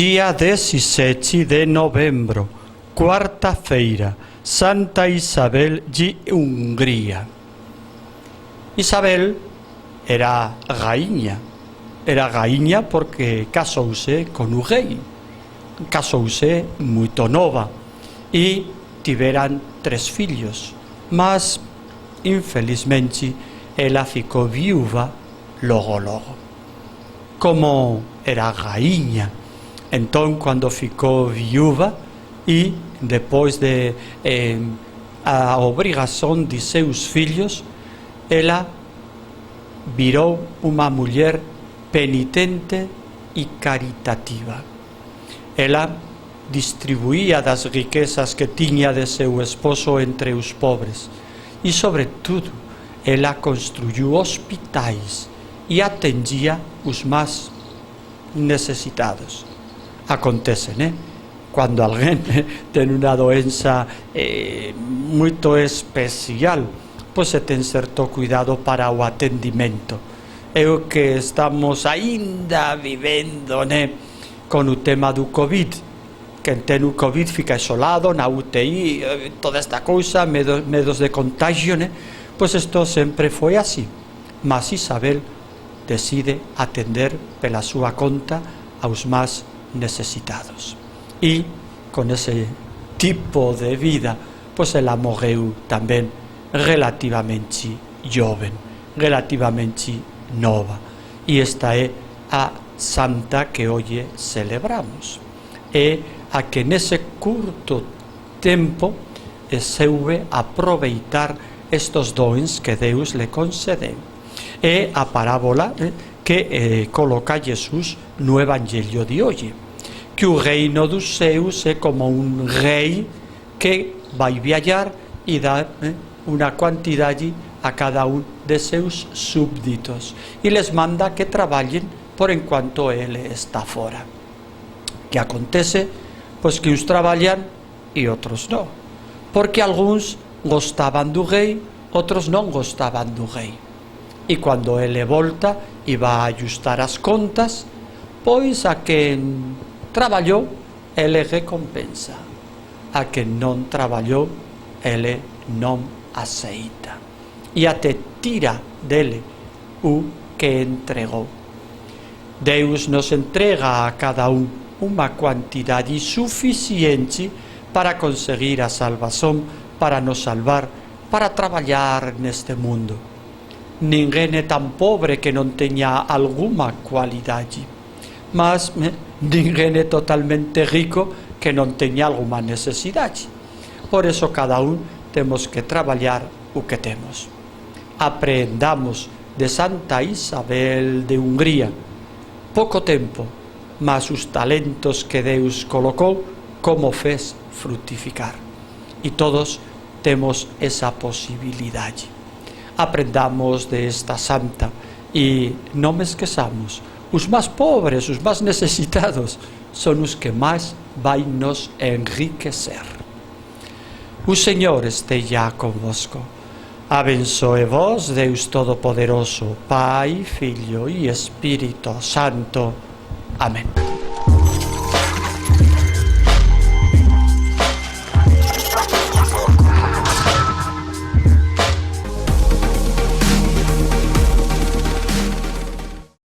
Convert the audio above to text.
Dia 17 de novembro, quarta-feira, Santa Isabel de Hungría. Isabel era rainha porque casouse con un rei, casouse muito nova e tiveran 3 fillos, mas infelizmente ela ficou viúva logo. Como era rainha, entón cando ficou viúva e depois de a obrigación de seus fillos, ela virou unha muller penitente e caritativa. Ela distribuía das riquezas que tiña de seu esposo entre os pobres e, sobretudo, ela construiu hospitais e atendía os máis necesitados. Acontece, Quando alguén ten unha doença moito especial, pois se ten certo cuidado para o atendimento. É o que estamos aínda vivendo, con o tema do COVID. Quen ten o COVID fica isolado na UTI, toda esta cousa, medos de contagio, pois isto sempre foi así. Mas Isabel decide atender pela súa conta aos máis necesitados. E con ese tipo de vida, pois ela morreu tamén relativamente joven, relativamente nova. E esta é a santa que hoxe celebramos. É a que nese curto tempo soube aproveitar estos dons que Deus le concedeu. É a parábola que coloca Jesús no Evangelio de hoxe, que o reino dos céus é como un rei que vai viajar e dá unha quantidade a cada un de seus súbditos e les manda que traballen por enquanto ele está fora. Que acontece? Pois que uns traballan e outros non, porque algúns gostaban do rei, outros non gostaban do rei. E cando ele volta e va a ajustar as contas, pois a quen traballou, ele recompensa. A quen non traballou, ele non aceita. E até tira dele o que entregou. Deus nos entrega a cada un unha quantidade suficiente para conseguir a salvación, para nos salvar, para traballar neste mundo. Ninguén é tan pobre que non teña alguma cualidade, mas ninguén é totalmente rico que non teña alguma necesidade. Por eso cada un temos que traballar o que temos. Aprendamos de Santa Isabel de Hungría. Pouco tempo, mas os talentos que Deus colocou, como fez frutificar. E todos temos esa posibilidade. Aprendamos de esta santa e non me esquezamos, os máis pobres, os máis necesitados, son os que máis vai nos enriquecer. O Señor esteja convosco. Abençoe-vos, Deus Todo-Poderoso, Pai, Filho e Espírito Santo. Amén.